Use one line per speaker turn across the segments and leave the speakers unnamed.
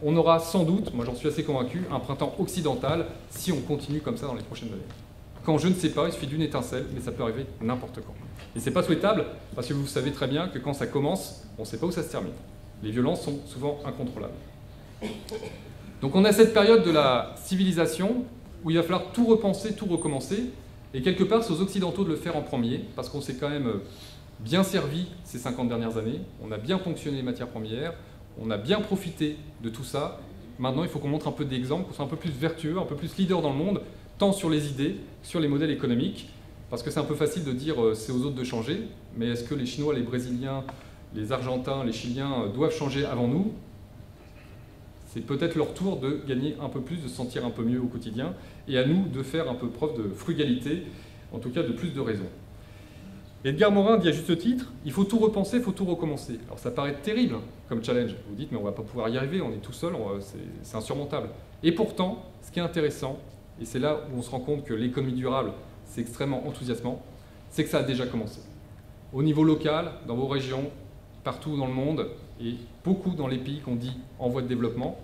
on aura sans doute, moi j'en suis assez convaincu, un printemps occidental si on continue comme ça dans les prochaines années. Quand je ne sais pas, il suffit d'une étincelle, mais ça peut arriver n'importe quand. Et c'est pas souhaitable, parce que vous savez très bien que quand ça commence, on ne sait pas où ça se termine. Les violences sont souvent incontrôlables. Donc on a cette période de la civilisation où il va falloir tout repenser, tout recommencer, et quelque part c'est aux Occidentaux de le faire en premier, parce qu'on s'est quand même bien servi ces 50 dernières années, on a bien fonctionné les matières premières, on a bien profité de tout ça. Maintenant, il faut qu'on montre un peu d'exemple, qu'on soit un peu plus vertueux, un peu plus leader dans le monde, tant sur les idées, sur les modèles économiques, parce que c'est un peu facile de dire c'est aux autres de changer, mais est-ce que les Chinois, les Brésiliens, les Argentins, les Chiliens doivent changer avant nous? C'est peut-être leur tour de gagner un peu plus, de se sentir un peu mieux au quotidien, et à nous de faire un peu preuve de frugalité, en tout cas de plus de raison. Edgar Morin dit à juste titre, il faut tout repenser, il faut tout recommencer. Alors ça paraît terrible comme challenge, vous dites mais on ne va pas pouvoir y arriver, on est tout seul, c'est insurmontable. Et pourtant, ce qui est intéressant, et c'est là où on se rend compte que l'économie durable, c'est extrêmement enthousiasmant, c'est que ça a déjà commencé. Au niveau local, dans vos régions, partout dans le monde, et beaucoup dans les pays qu'on dit en voie de développement,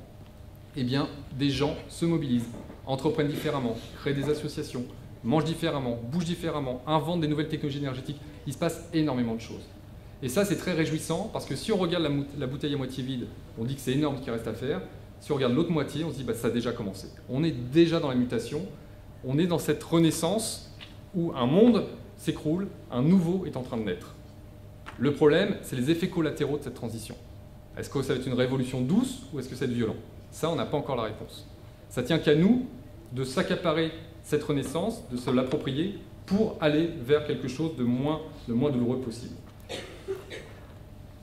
eh bien, des gens se mobilisent, entreprennent différemment, créent des associations, mangent différemment, bougent différemment, inventent des nouvelles technologies énergétiques. Il se passe énormément de choses. Et ça, c'est très réjouissant, parce que si on regarde la bouteille à moitié vide, on dit que c'est énorme ce qui reste à faire. Si on regarde l'autre moitié, on se dit bah, ça a déjà commencé. On est déjà dans la mutation, on est dans cette renaissance où un monde s'écroule, un nouveau est en train de naître. Le problème, c'est les effets collatéraux de cette transition. Est-ce que ça va être une révolution douce ou est-ce que ça va être violent? Ça, on n'a pas encore la réponse. Ça tient qu'à nous de s'accaparer cette renaissance, de se l'approprier pour aller vers quelque chose de moins douloureux possible.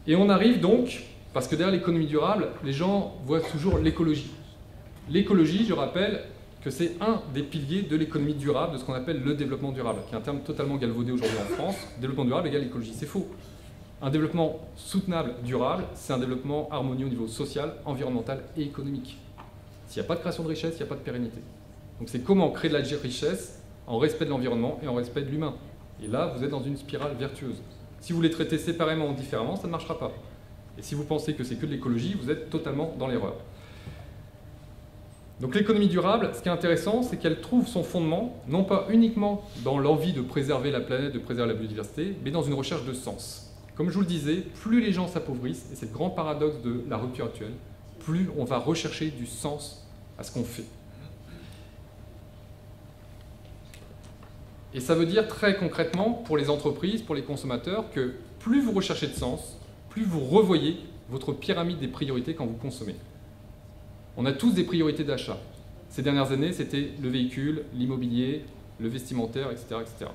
Et on arrive donc, parce que derrière l'économie durable, les gens voient toujours l'écologie. L'écologie, je rappelle que c'est un des piliers de l'économie durable, de ce qu'on appelle le développement durable, qui est un terme totalement galvaudé aujourd'hui en France. Développement durable égale écologie, c'est faux. Un développement soutenable, durable, c'est un développement harmonieux au niveau social, environnemental et économique. S'il n'y a pas de création de richesse, il n'y a pas de pérennité. Donc c'est comment créer de la richesse en respect de l'environnement et en respect de l'humain. Et là, vous êtes dans une spirale vertueuse. Si vous les traitez séparément ou différemment, ça ne marchera pas. Et si vous pensez que c'est que de l'écologie, vous êtes totalement dans l'erreur. Donc l'économie durable, ce qui est intéressant, c'est qu'elle trouve son fondement, non pas uniquement dans l'envie de préserver la planète, de préserver la biodiversité, mais dans une recherche de sens. Comme je vous le disais, plus les gens s'appauvrissent, et c'est le grand paradoxe de la rupture actuelle, plus on va rechercher du sens à ce qu'on fait. Et ça veut dire très concrètement, pour les entreprises, pour les consommateurs, que plus vous recherchez de sens, plus vous revoyez votre pyramide des priorités quand vous consommez. On a tous des priorités d'achat. Ces dernières années, c'était le véhicule, l'immobilier, le vestimentaire, etc., etc.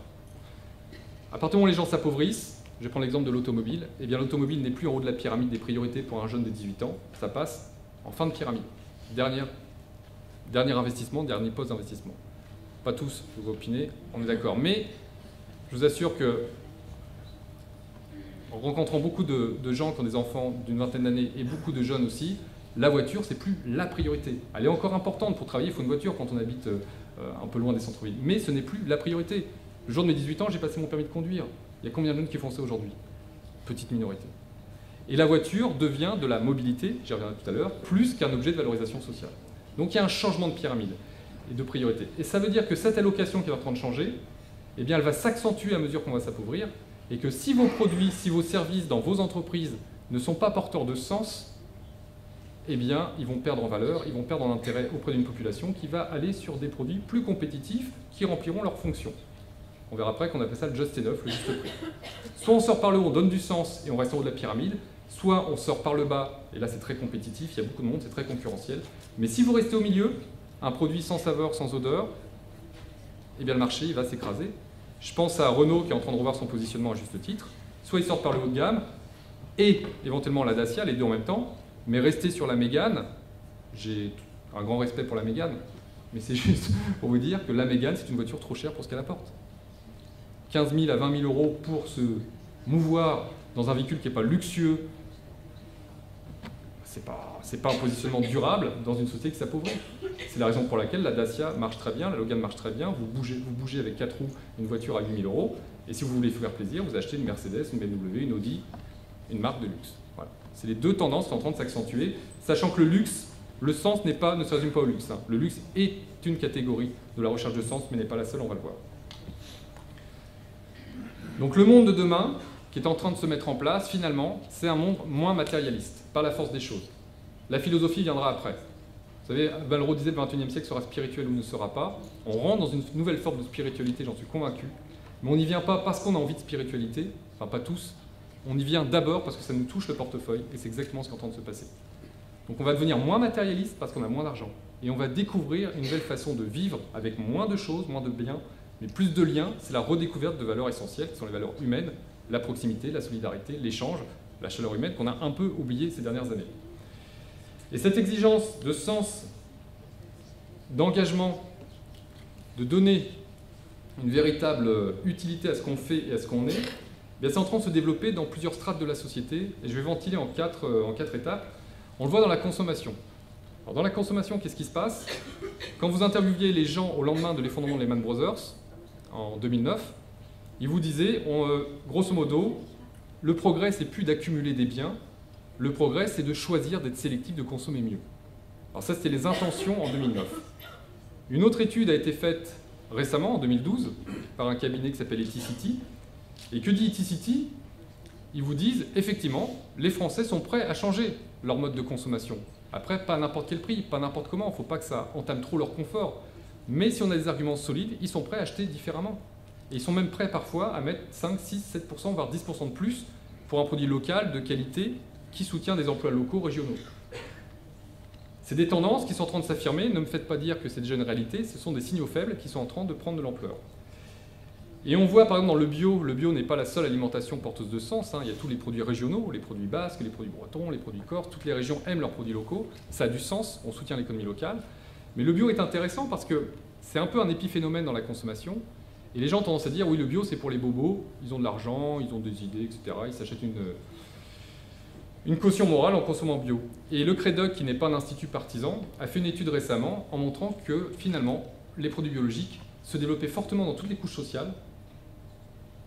À partir du moment où les gens s'appauvrissent, je vais prendre l'exemple de l'automobile, eh bien l'automobile n'est plus en haut de la pyramide des priorités pour un jeune de 18 ans, ça passe en fin de pyramide. Dernier investissement, dernier poste d'investissement. Pas tous, vous opinez, on est d'accord. Mais je vous assure que, en rencontrant beaucoup de gens qui ont des enfants d'une vingtaine d'années et beaucoup de jeunes aussi, la voiture, c'est plus la priorité. Elle est encore importante pour travailler, il faut une voiture quand on habite un peu loin des centres-villes. Mais ce n'est plus la priorité. Le jour de mes 18 ans, j'ai passé mon permis de conduire. Il y a combien de jeunes qui font ça aujourd'hui? Petite minorité. Et la voiture devient de la mobilité, j'y reviendrai tout à l'heure, plus qu'un objet de valorisation sociale. Donc il y a un changement de pyramide et de priorité. Et ça veut dire que cette allocation qui est en train de changer, eh bien, elle va s'accentuer à mesure qu'on va s'appauvrir, et que si vos produits, si vos services dans vos entreprises ne sont pas porteurs de sens, eh bien, ils vont perdre en valeur, ils vont perdre en intérêt auprès d'une population qui va aller sur des produits plus compétitifs qui rempliront leurs fonctions. On verra après qu'on appelle ça le just enough, le juste prix. Soit on sort par le haut, on donne du sens et on reste en haut de la pyramide, soit on sort par le bas, et là c'est très compétitif, il y a beaucoup de monde, c'est très concurrentiel. Mais si vous restez au milieu, un produit sans saveur, sans odeur, eh bien le marché il va s'écraser. Je pense à Renault qui est en train de revoir son positionnement à juste titre. Soit il sort par le haut de gamme, et éventuellement la Dacia, les deux en même temps, mais rester sur la Mégane, j'ai un grand respect pour la Mégane, mais c'est juste pour vous dire que la Mégane c'est une voiture trop chère pour ce qu'elle apporte. 15 000 à 20 000 euros pour se mouvoir dans un véhicule qui n'est pas luxueux, c'est pas un positionnement durable dans une société qui s'appauvrit. C'est la raison pour laquelle la Dacia marche très bien, la Logan marche très bien, vous bougez avec 4 roues une voiture à 8 000 euros, et si vous voulez faire plaisir, vous achetez une Mercedes, une BMW, une Audi, une marque de luxe. Voilà. C'est les deux tendances qui sont en train de s'accentuer, sachant que le luxe, Le sens ne se résume pas au luxe. Le luxe est une catégorie de la recherche de sens, mais n'est pas la seule, on va le voir. Donc le monde de demain, qui est en train de se mettre en place, finalement, c'est un monde moins matérialiste, par la force des choses. La philosophie viendra après. Vous savez, Malraux disait que le XXIe siècle sera spirituel ou ne sera pas. On rentre dans une nouvelle forme de spiritualité, j'en suis convaincu. Mais on n'y vient pas parce qu'on a envie de spiritualité, enfin pas tous. On y vient d'abord parce que ça nous touche le portefeuille, et c'est exactement ce qui est en train de se passer. Donc on va devenir moins matérialiste parce qu'on a moins d'argent. Et on va découvrir une nouvelle façon de vivre avec moins de choses, moins de biens, mais plus de liens. C'est la redécouverte de valeurs essentielles, qui sont les valeurs humaines, la proximité, la solidarité, l'échange, la chaleur humaine, qu'on a un peu oublié ces dernières années. Et cette exigence de sens, d'engagement, de donner une véritable utilité à ce qu'on fait et à ce qu'on est, c'est en train de se développer dans plusieurs strates de la société, et je vais ventiler en quatre étapes. On le voit dans la consommation. Alors dans la consommation, qu'est-ce qui se passe? Quand vous interviewiez les gens au lendemain de l'effondrement de Lehman Brothers, en 2009, ils vous disaient, grosso modo, le progrès, c'est plus d'accumuler des biens, le progrès, c'est de choisir d'être sélectif, de consommer mieux. Alors ça, c'était les intentions en 2009. Une autre étude a été faite récemment, en 2012, par un cabinet qui s'appelle Eticity. Et que dit Eticity? Ils vous disent, effectivement, les Français sont prêts à changer leur mode de consommation. Après, pas à n'importe quel prix, pas n'importe comment, il ne faut pas que ça entame trop leur confort. Mais si on a des arguments solides, ils sont prêts à acheter différemment. Et ils sont même prêts parfois à mettre 5, 6, 7%, voire 10% de plus pour un produit local, de qualité, qui soutient des emplois locaux, régionaux. C'est des tendances qui sont en train de s'affirmer. Ne me faites pas dire que c'est déjà une réalité, ce sont des signaux faibles qui sont en train de prendre de l'ampleur. Et on voit par exemple dans le bio n'est pas la seule alimentation porteuse de sens. Il y a tous les produits régionaux, les produits basques, les produits bretons, les produits corses. Toutes les régions aiment leurs produits locaux. Ça a du sens, on soutient l'économie locale. Mais le bio est intéressant parce que c'est un peu un épiphénomène dans la consommation. Et les gens ont tendance à dire, oui, le bio c'est pour les bobos, ils ont de l'argent, ils ont des idées, etc. Ils s'achètent une caution morale en consommant bio. Et le CREDOC, qui n'est pas un institut partisan, a fait une étude récemment en montrant que finalement, les produits biologiques se développaient fortement dans toutes les couches sociales.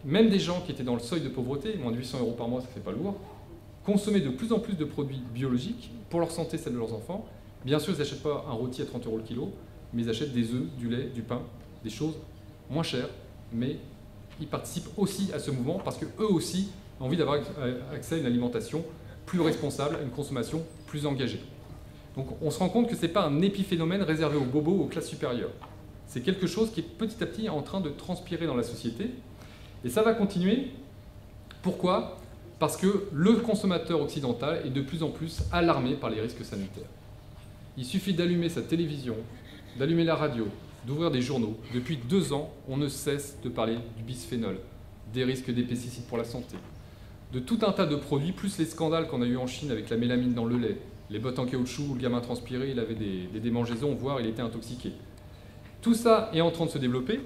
Même des gens qui étaient dans le seuil de pauvreté, moins de 800 € par mois, ça fait pas lourd, consommaient de plus en plus de produits biologiques pour leur santé, celle de leurs enfants. Bien sûr, ils n'achètent pas un rôti à 30 € le kilo, mais ils achètent des œufs, du lait, du pain, des choses moins chères, mais ils participent aussi à ce mouvement parce qu'eux aussi ont envie d'avoir accès à une alimentation plus responsable, à une consommation plus engagée. Donc on se rend compte que ce n'est pas un épiphénomène réservé aux bobos ou aux classes supérieures. C'est quelque chose qui est petit à petit en train de transpirer dans la société. Et ça va continuer. Pourquoi? Parce que le consommateur occidental est de plus en plus alarmé par les risques sanitaires. Il suffit d'allumer sa télévision, d'allumer la radio, d'ouvrir des journaux. Depuis 2 ans, on ne cesse de parler du bisphénol, des risques des pesticides pour la santé, de tout un tas de produits, plus les scandales qu'on a eu en Chine avec la mélamine dans le lait, les bottes en caoutchouc où le gamin transpirait, il avait des démangeaisons, voire il était intoxiqué. Tout ça est en train de se développer.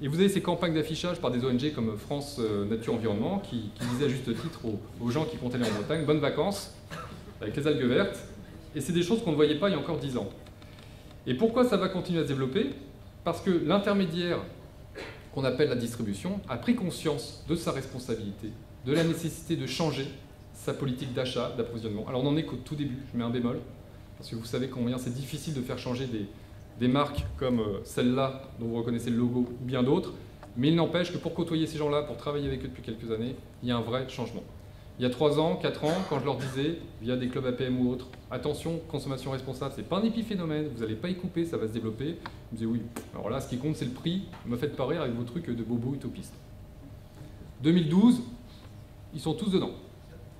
Et vous avez ces campagnes d'affichage par des ONG comme France Nature Environnement qui disaient à juste titre aux gens qui comptaient aller en Bretagne, bonnes vacances, avec les algues vertes. Et c'est des choses qu'on ne voyait pas il y a encore 10 ans. Et pourquoi ça va continuer à se développer? Parce que l'intermédiaire qu'on appelle la distribution a pris conscience de sa responsabilité, de la nécessité de changer sa politique d'achat, d'approvisionnement. Alors on n'en est qu'au tout début, je mets un bémol, parce que vous savez combien c'est difficile de faire changer des marques comme celle-là, dont vous reconnaissez le logo, ou bien d'autres, mais il n'empêche que pour côtoyer ces gens-là, pour travailler avec eux depuis quelques années, il y a un vrai changement. Il y a 3 ans, 4 ans, quand je leur disais, via des clubs APM ou autres, attention, consommation responsable, c'est pas un épiphénomène, vous n'allez pas y couper, ça va se développer, ils me disaient oui, alors là, ce qui compte, c'est le prix, me faites pas rire avec vos trucs de bobos utopistes. 2012, ils sont tous dedans.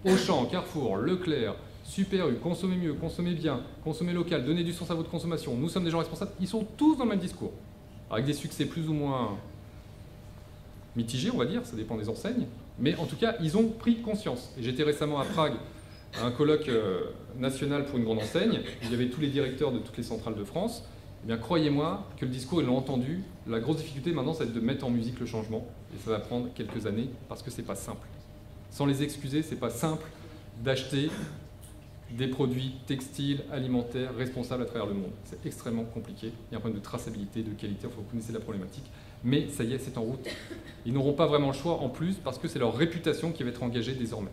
Auchan, Carrefour, Leclerc, Super U, consommez mieux, consommez bien, consommez local, donnez du sens à votre consommation, nous sommes des gens responsables, ils sont tous dans le même discours. Avec des succès plus ou moins mitigés, on va dire, ça dépend des enseignes, mais en tout cas, ils ont pris conscience. Et j'étais récemment à Prague, à un colloque national pour une grande enseigne, où il y avait tous les directeurs de toutes les centrales de France. Eh bien, croyez-moi que le discours, ils l'ont entendu. La grosse difficulté maintenant, ça va être de mettre en musique le changement, et ça va prendre quelques années, parce que c'est pas simple. Sans les excuser, c'est pas simple d'acheter des produits textiles, alimentaires, responsables à travers le monde. C'est extrêmement compliqué. Il y a un problème de traçabilité, de qualité, vous connaissez la problématique. Mais ça y est, c'est en route. Ils n'auront pas vraiment le choix en plus parce que c'est leur réputation qui va être engagée désormais.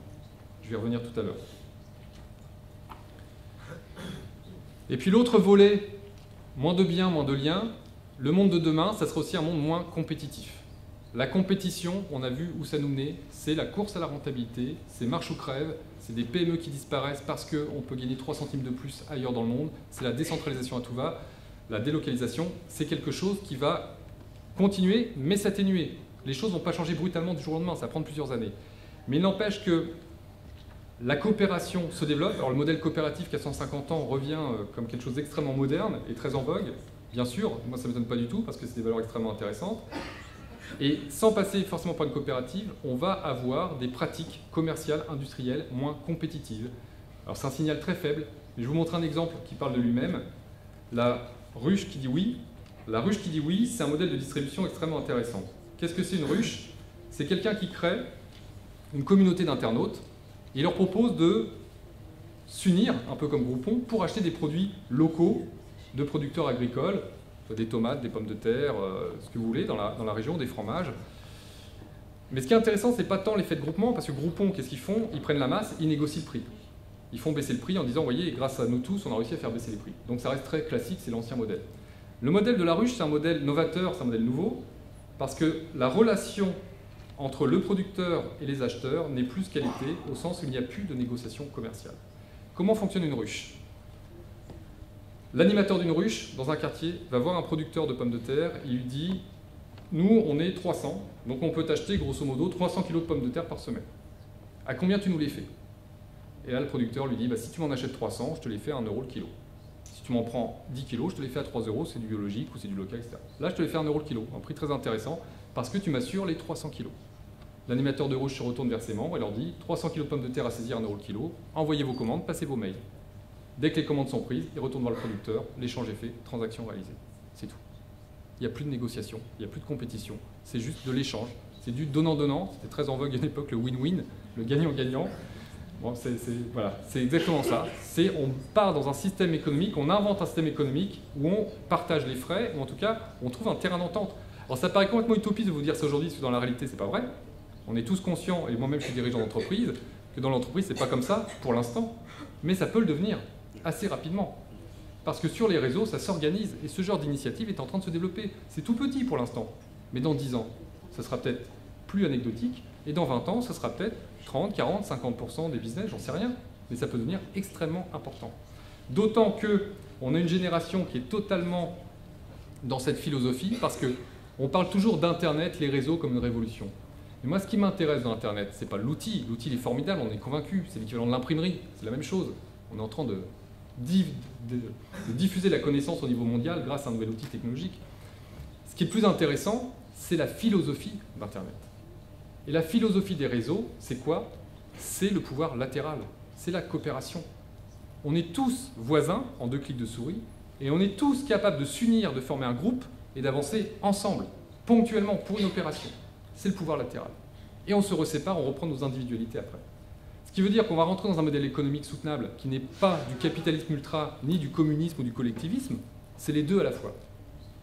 Je vais y revenir tout à l'heure. Et puis l'autre volet, moins de biens, moins de liens, le monde de demain, ça sera aussi un monde moins compétitif. La compétition, on a vu où ça nous menait, c'est la course à la rentabilité, c'est marche ou crève, c'est des PME qui disparaissent parce qu'on peut gagner 3 centimes de plus ailleurs dans le monde, c'est la décentralisation à tout va, la délocalisation, c'est quelque chose qui va continuer, mais s'atténuer. Les choses ne vont pas changer brutalement du jour au lendemain, ça va prendre plusieurs années. Mais il n'empêche que la coopération se développe. Alors le modèle coopératif qui a 150 ans revient comme quelque chose d'extrêmement moderne et très en vogue. Bien sûr, moi ça ne m'étonne pas du tout parce que c'est des valeurs extrêmement intéressantes. Et sans passer forcément par une coopérative, on va avoir des pratiques commerciales, industrielles moins compétitives. Alors c'est un signal très faible, mais je vous montre un exemple qui parle de lui-même. La ruche qui dit oui. La ruche qui dit oui, c'est un modèle de distribution extrêmement intéressant. Qu'est-ce que c'est une ruche? C'est quelqu'un qui crée une communauté d'internautes. Il leur propose de s'unir, un peu comme Groupon, pour acheter des produits locaux de producteurs agricoles, des tomates, des pommes de terre, ce que vous voulez, dans la région, des fromages. Mais ce qui est intéressant, ce n'est pas tant l'effet de groupement, parce que Groupon, qu'est-ce qu'ils font? Ils prennent la masse, ils négocient le prix. Ils font baisser le prix en disant, vous voyez, grâce à nous tous, on a réussi à faire baisser les prix. Donc ça reste très classique, c'est l'ancien modèle. Le modèle de la ruche, c'est un modèle novateur, c'est un modèle nouveau, parce que la relation entre le producteur et les acheteurs n'est plus qualité, au sens où il n'y a plus de négociation commerciale. Comment fonctionne une ruche? L'animateur d'une ruche, dans un quartier, va voir un producteur de pommes de terre, il lui dit « Nous, on est 300, donc on peut t'acheter grosso modo 300 kg de pommes de terre par semaine. À combien tu nous les fais ?» Et là, le producteur lui dit bah, « Si tu m'en achètes 300, je te les fais à 1 euro le kilo. Si tu m'en prends 10 kg, je te les fais à 3 euros, c'est du biologique ou c'est du local, etc. Là, je te les fais à 1 euro le kilo, un prix très intéressant, parce que tu m'assures les 300 kg. » L'animateur de ruche se retourne vers ses membres et leur dit « 300 kg de pommes de terre à saisir à 1 euro le kilo, envoyez vos commandes, passez vos mails. » Dès que les commandes sont prises, ils retournent voir le producteur, l'échange est fait, transaction réalisée. C'est tout. Il n'y a plus de négociation, il n'y a plus de compétition, c'est juste de l'échange. C'est du donnant-donnant, c'était très en vogue à une époque, le win-win, le gagnant-gagnant. Bon, c'est exactement ça. On part dans un système économique, on invente un système économique où on partage les frais, ou en tout cas, on trouve un terrain d'entente. Alors ça paraît complètement utopiste de vous dire ça aujourd'hui, parce que dans la réalité, c'est pas vrai. On est tous conscients, et moi-même je suis dirigeant d'entreprise, que dans l'entreprise, c'est pas comme ça pour l'instant, mais ça peut le devenir assez rapidement. Parce que sur les réseaux, ça s'organise, et ce genre d'initiative est en train de se développer. C'est tout petit pour l'instant, mais dans 10 ans, ça sera peut-être plus anecdotique, et dans 20 ans, ça sera peut-être 30, 40, 50% des business, j'en sais rien, mais ça peut devenir extrêmement important. D'autant qu'on a une génération qui est totalement dans cette philosophie, parce qu'on parle toujours d'Internet, les réseaux comme une révolution. Et moi, ce qui m'intéresse dans Internet, c'est pas l'outil. L'outil, il est formidable, on est convaincu. C'est l'équivalent de l'imprimerie, c'est la même chose. On est en train de diffuser la connaissance au niveau mondial grâce à un nouvel outil technologique. Ce qui est plus intéressant, c'est la philosophie d'Internet. Et la philosophie des réseaux, c'est quoi? C'est le pouvoir latéral, c'est la coopération. On est tous voisins en 2 clics de souris, et on est tous capables de s'unir, de former un groupe et d'avancer ensemble, ponctuellement, pour une opération. C'est le pouvoir latéral. Et on se resépare, on reprend nos individualités après. Ce qui veut dire qu'on va rentrer dans un modèle économique soutenable qui n'est pas du capitalisme ultra, ni du communisme ou du collectivisme, c'est les deux à la fois.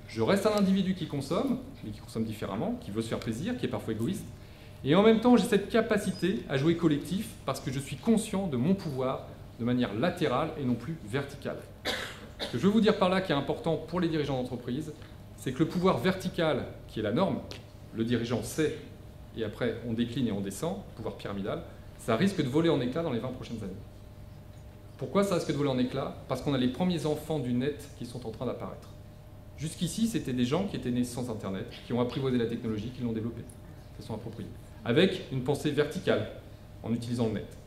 Je reste un individu qui consomme, mais qui consomme différemment, qui veut se faire plaisir, qui est parfois égoïste, et en même temps j'ai cette capacité à jouer collectif parce que je suis conscient de mon pouvoir de manière latérale et non plus verticale. Ce que je veux vous dire par là qui est important pour les dirigeants d'entreprise, c'est que le pouvoir vertical, qui est la norme, le dirigeant sait, et après on décline et on descend, pouvoir pyramidal, ça risque de voler en éclats dans les 20 prochaines années. Pourquoi ça risque de voler en éclats? Parce qu'on a les premiers enfants du net qui sont en train d'apparaître. Jusqu'ici, c'était des gens qui étaient nés sans Internet, qui ont apprivoisé la technologie, qui l'ont développée, qui sont appropriés, avec une pensée verticale, en utilisant le net.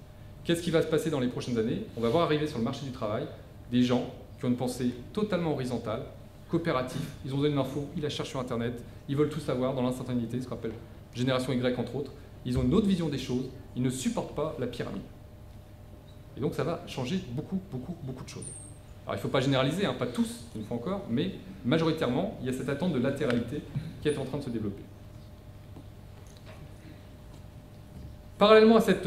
Qu'est-ce qui va se passer dans les prochaines années? On va voir arriver sur le marché du travail des gens qui ont une pensée totalement horizontale, coopérative, ils ont besoin d'une info, ils la cherchent sur Internet, ils veulent tout savoir dans l'instantanéité, ce qu'on appelle génération Y entre autres. Ils ont une autre vision des choses, ils ne supportent pas la pyramide. Et donc ça va changer beaucoup de choses. Alors il ne faut pas généraliser, hein, pas tous, une fois encore, mais majoritairement, il y a cette attente de latéralité qui est en train de se développer. Parallèlement à cette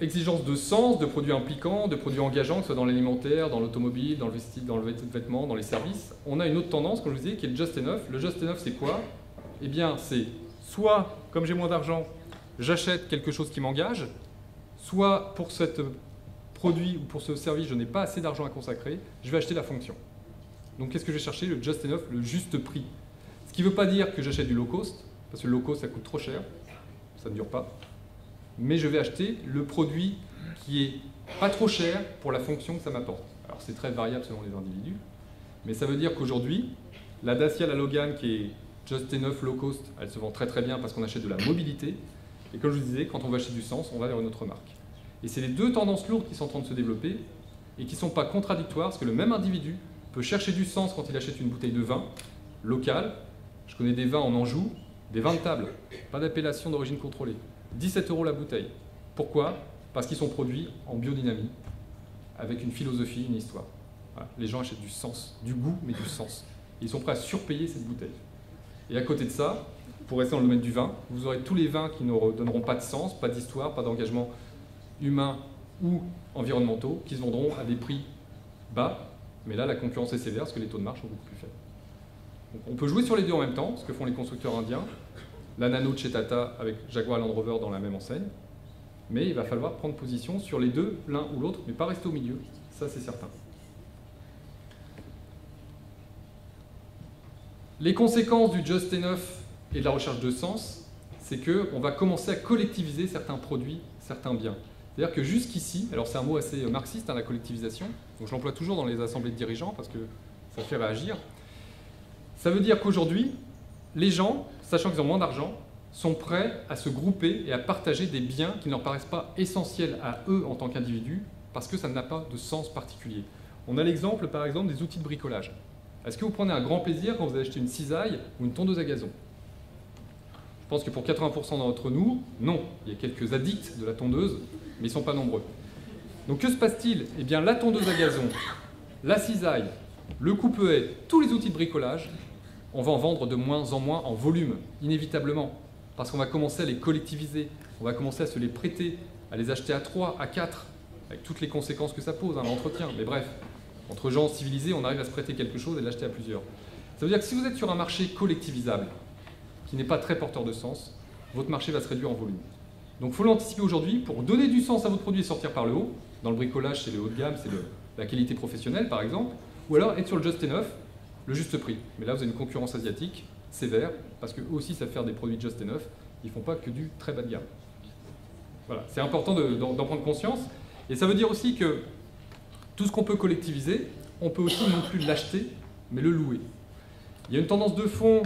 exigence de sens, de produits impliquants, de produits engageants, que ce soit dans l'alimentaire, dans l'automobile, dans le vêtement, dans les services, on a une autre tendance, comme je vous disais, qui est le just enough. Le just enough, c'est quoi? Eh bien, c'est soit, comme j'ai moins d'argent, j'achète quelque chose qui m'engage, soit pour cette produit ou pour ce service, je n'ai pas assez d'argent à consacrer, je vais acheter la fonction. Donc qu'est-ce que je vais chercher? Le just enough, le juste prix. Ce qui ne veut pas dire que j'achète du low cost, parce que le low cost, ça coûte trop cher, ça ne dure pas. Mais je vais acheter le produit qui est pas trop cher pour la fonction que ça m'apporte. Alors c'est très variable selon les individus, mais ça veut dire qu'aujourd'hui, la Dacia, la Logan, qui est just enough low cost, elle se vend très très bien parce qu'on achète de la mobilité. Et comme je vous disais, quand on va acheter du sens, on va vers une autre marque. Et c'est les deux tendances lourdes qui sont en train de se développer et qui ne sont pas contradictoires, parce que le même individu peut chercher du sens quand il achète une bouteille de vin local. Je connais des vins en Anjou, des vins de table, pas d'appellation d'origine contrôlée. 17 € la bouteille. Pourquoi? Parce qu'ils sont produits en biodynamie, avec une philosophie, une histoire. Voilà. Les gens achètent du sens, du goût, mais du sens. Et ils sont prêts à surpayer cette bouteille. Et à côté de ça, pour rester dans le domaine du vin, vous aurez tous les vins qui ne donneront pas de sens, pas d'histoire, pas d'engagement humain ou environnementaux, qui se vendront à des prix bas. Mais là, la concurrence est sévère parce que les taux de marge sont beaucoup plus faibles. Donc, on peut jouer sur les deux en même temps, ce que font les constructeurs indiens. La Nano de chez Tata avec Jaguar Land Rover dans la même enseigne. Mais il va falloir prendre position sur les deux, l'un ou l'autre, mais pas rester au milieu. Ça, c'est certain. Les conséquences du just enough et de la recherche de sens, c'est qu'on va commencer à collectiviser certains produits, certains biens. C'est-à-dire que jusqu'ici, alors c'est un mot assez marxiste, hein, la collectivisation, donc je l'emploie toujours dans les assemblées de dirigeants parce que ça fait réagir. Ça veut dire qu'aujourd'hui, les gens, sachant qu'ils ont moins d'argent, sont prêts à se grouper et à partager des biens qui ne leur paraissent pas essentiels à eux en tant qu'individus parce que ça n'a pas de sens particulier. On a l'exemple, par exemple, des outils de bricolage. Est-ce que vous prenez un grand plaisir quand vous achetez une cisaille ou une tondeuse à gazon? Je pense que pour 80% d'entre nous, non. Il y a quelques addicts de la tondeuse, mais ils ne sont pas nombreux. Donc que se passe-t-il? Eh bien, la tondeuse à gazon, la cisaille, le coupe-haie, tous les outils de bricolage, on va en vendre de moins en moins en volume, inévitablement, parce qu'on va commencer à les collectiviser, on va commencer à se les prêter, à les acheter à 3, à 4, avec toutes les conséquences que ça pose, hein, l'entretien. Mais bref, entre gens civilisés, on arrive à se prêter quelque chose et l'acheter à plusieurs. Ça veut dire que si vous êtes sur un marché collectivisable, qui n'est pas très porteur de sens, votre marché va se réduire en volume. Donc il faut l'anticiper aujourd'hui pour donner du sens à votre produit et sortir par le haut. Dans le bricolage, c'est le haut de gamme, c'est la qualité professionnelle par exemple. Ou alors être sur le just enough, le juste prix. Mais là, vous avez une concurrence asiatique sévère, parce qu'eux aussi savent faire des produits just enough. Ils ne font pas que du très bas de gamme. Voilà, c'est important d'en prendre conscience. Et ça veut dire aussi que tout ce qu'on peut collectiviser, on peut aussi non plus l'acheter, mais le louer. Il y a une tendance de fond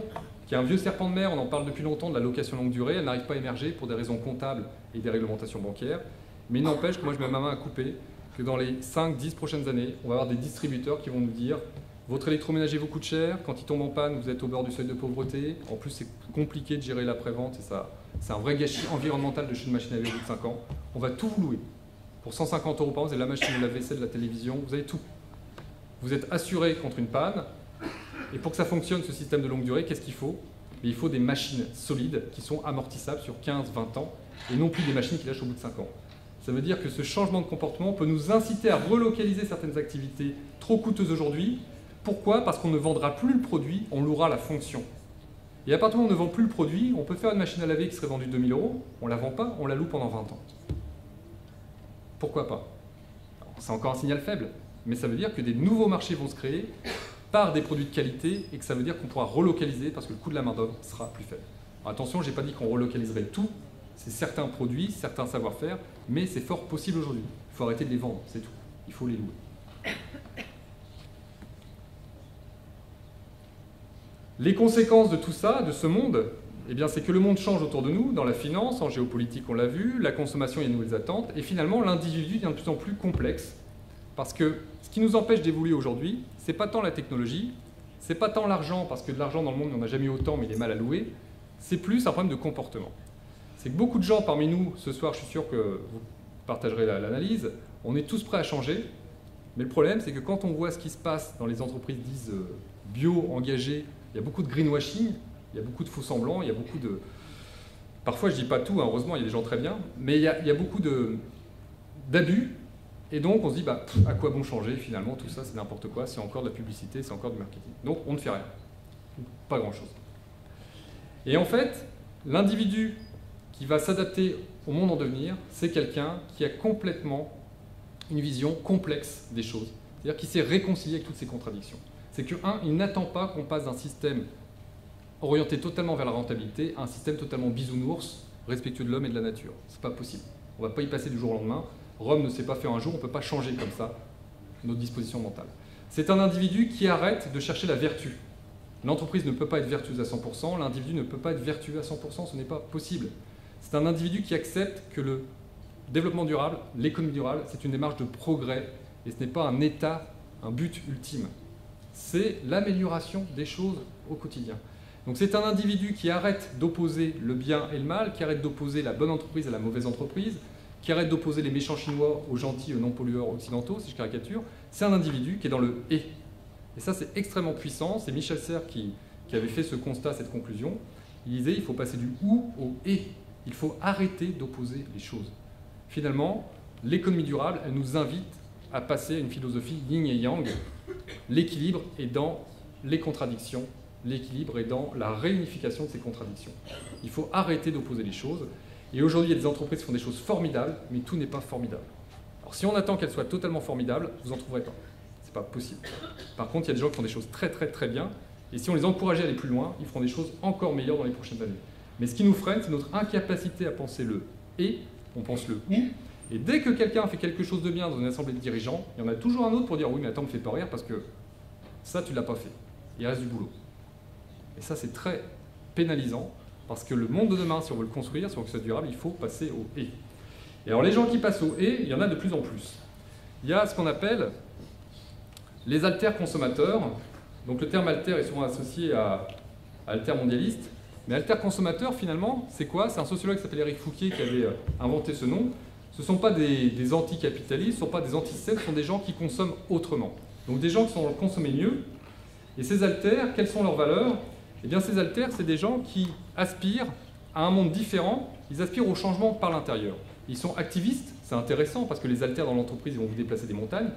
qui est un vieux serpent de mer, on en parle depuis longtemps, de la location longue durée. Elle n'arrive pas à émerger pour des raisons comptables et des réglementations bancaires. Mais il n'empêche que moi, je mets ma main à couper que dans les 5-10 prochaines années, on va avoir des distributeurs qui vont nous dire « Votre électroménager vous coûte cher, quand il tombe en panne, vous êtes au bord du seuil de pauvreté. En plus, c'est compliqué de gérer l'après-vente et ça, c'est un vrai gâchis environnemental de chez une machine à laver au bout de 5 ans. On va tout vous louer. Pour 150 € par an, vous avez la machine, la vaisselle, la télévision, vous avez tout. Vous êtes assuré contre une panne. Et pour que ça fonctionne, ce système de longue durée, qu'est-ce qu'il faut? Il faut des machines solides qui sont amortissables sur 15-20 ans et non plus des machines qui lâchent au bout de 5 ans. Ça veut dire que ce changement de comportement peut nous inciter à relocaliser certaines activités trop coûteuses aujourd'hui. Pourquoi? Parce qu'on ne vendra plus le produit, on louera la fonction. Et à partir du moment où on ne vend plus le produit, on peut faire une machine à laver qui serait vendue 2 000 €, on ne la vend pas, on la loue pendant 20 ans. Pourquoi pas? C'est encore un signal faible, mais ça veut dire que des nouveaux marchés vont se créer par des produits de qualité et que ça veut dire qu'on pourra relocaliser parce que le coût de la main-d'œuvre sera plus faible. Alors attention, je n'ai pas dit qu'on relocaliserait tout, c'est certains produits, certains savoir-faire, mais c'est fort possible aujourd'hui. Il faut arrêter de les vendre, c'est tout. Il faut les louer. Les conséquences de tout ça, de ce monde, eh bien, c'est que le monde change autour de nous, dans la finance, en géopolitique, on l'a vu, la consommation, il y a de nouvelles attentes, et finalement, l'individu devient de plus en plus complexe, parce que ce qui nous empêche d'évoluer aujourd'hui, c'est pas tant la technologie, c'est pas tant l'argent, parce que de l'argent dans le monde, il n'y en a jamais eu autant, mais il est mal alloué, c'est plus un problème de comportement. C'est que beaucoup de gens parmi nous, ce soir, je suis sûr que vous partagerez l'analyse, on est tous prêts à changer, mais le problème, c'est que quand on voit ce qui se passe dans les entreprises dites bio, engagées, il y a beaucoup de greenwashing, il y a beaucoup de faux semblants, il y a beaucoup de... Parfois, je ne dis pas tout, hein, heureusement, il y a des gens très bien, mais il y a beaucoup d'abus, et donc on se dit, bah, à quoi bon changer finalement, tout ça c'est n'importe quoi, c'est encore de la publicité, c'est encore du marketing. Donc on ne fait rien, pas grand-chose. Et en fait, l'individu qui va s'adapter au monde en devenir, c'est quelqu'un qui a complètement une vision complexe des choses, c'est-à-dire qui s'est réconcilié avec toutes ces contradictions. C'est que, il n'attend pas qu'on passe d'un système orienté totalement vers la rentabilité à un système totalement bisounours, respectueux de l'homme et de la nature. C'est pas possible. On ne va pas y passer du jour au lendemain. Rome ne s'est pas fait un jour, on ne peut pas changer comme ça notre disposition mentale. C'est un individu qui arrête de chercher la vertu. L'entreprise ne peut pas être vertueuse à 100%, l'individu ne peut pas être vertueux à 100%, ce n'est pas possible. C'est un individu qui accepte que le développement durable, l'économie durable, c'est une démarche de progrès et ce n'est pas un état, un but ultime. C'est l'amélioration des choses au quotidien. Donc c'est un individu qui arrête d'opposer le bien et le mal, qui arrête d'opposer la bonne entreprise à la mauvaise entreprise, qui arrête d'opposer les méchants chinois aux gentils, aux non-pollueurs occidentaux, si je caricature. C'est un individu qui est dans le « et ». Et ça, c'est extrêmement puissant. C'est Michel Serres qui avait fait ce constat, cette conclusion. Il disait il faut passer du « ou » au « et ». Il faut arrêter d'opposer les choses. Finalement, l'économie durable, elle nous invite à passer à une philosophie yin et yang. L'équilibre est dans les contradictions. L'équilibre est dans la réunification de ces contradictions. Il faut arrêter d'opposer les choses. Et aujourd'hui, il y a des entreprises qui font des choses formidables, mais tout n'est pas formidable. Alors si on attend qu'elles soient totalement formidables, vous n'en trouverez pas. C'est pas possible. Par contre, il y a des gens qui font des choses très très très bien, et si on les encourageait à aller plus loin, ils feront des choses encore meilleures dans les prochaines années. Mais ce qui nous freine, c'est notre incapacité à penser le « et », on pense le « ou », et dès que quelqu'un fait quelque chose de bien dans une assemblée de dirigeants, il y en a toujours un autre pour dire « oui, mais attends, me fais pas rire parce que ça, tu l'as pas fait. Il reste du boulot ». Et ça, c'est très pénalisant, parce que le monde de demain, si on veut le construire, si on veut que ce soit durable, il faut passer au « et ». Et alors les gens qui passent au « et », il y en a de plus en plus. Il y a ce qu'on appelle les alter-consommateurs. Donc le terme alter est souvent associé à alter-mondialiste. Mais alter-consommateur, finalement, c'est quoi? C'est un sociologue qui s'appelle Éric Fouquier qui avait inventé ce nom. Ce ne sont pas des anticapitalistes, ce ne sont pas des antisystèmes, ce sont des gens qui consomment autrement. Donc des gens qui sont consommer mieux. Et ces alters, quelles sont leurs valeurs? Eh bien ces alters, c'est des gens qui aspirent à un monde différent, ils aspirent au changement par l'intérieur. Ils sont activistes, c'est intéressant parce que les alters dans l'entreprise, ils vont vous déplacer des montagnes,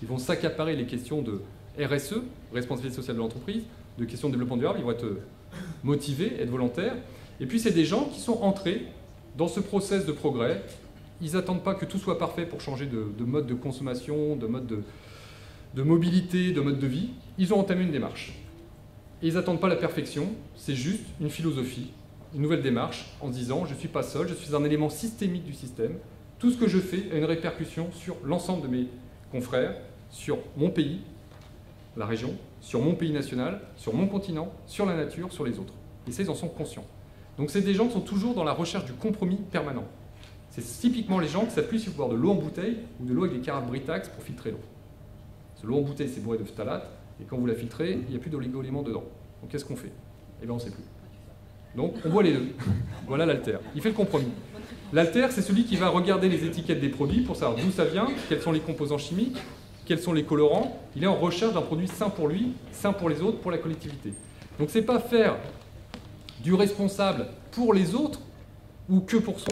ils vont s'accaparer les questions de RSE, responsabilité sociale de l'entreprise, de questions de développement durable, ils vont être motivés, être volontaires. Et puis c'est des gens qui sont entrés dans ce process de progrès. Ils n'attendent pas que tout soit parfait pour changer de mode de consommation, de mode de mobilité, de mode de vie. Ils ont entamé une démarche. Et ils n'attendent pas la perfection, c'est juste une philosophie, une nouvelle démarche en se disant je ne suis pas seul, je suis un élément systémique du système. Tout ce que je fais a une répercussion sur l'ensemble de mes confrères, sur mon pays, la région, sur mon pays national, sur mon continent, sur la nature, sur les autres. Et ça, ils en sont conscients. Donc c'est des gens qui sont toujours dans la recherche du compromis permanent. C'est typiquement les gens qui s'appuient sur boire de l'eau en bouteille ou de l'eau avec des carafes Britax pour filtrer l'eau. L'eau en bouteille, c'est bourré de phtalate, et quand vous la filtrez, il n'y a plus d'oligo-éléments dedans. Donc qu'est-ce qu'on fait? Eh bien, on ne sait plus. Donc on boit les deux. Voilà l'alter. Il fait le compromis. L'alter, c'est celui qui va regarder les étiquettes des produits pour savoir d'où ça vient, quels sont les composants chimiques, quels sont les colorants. Il est en recherche d'un produit sain pour lui, sain pour les autres, pour la collectivité. Donc c'est pas faire du responsable pour les autres ou que pour soi.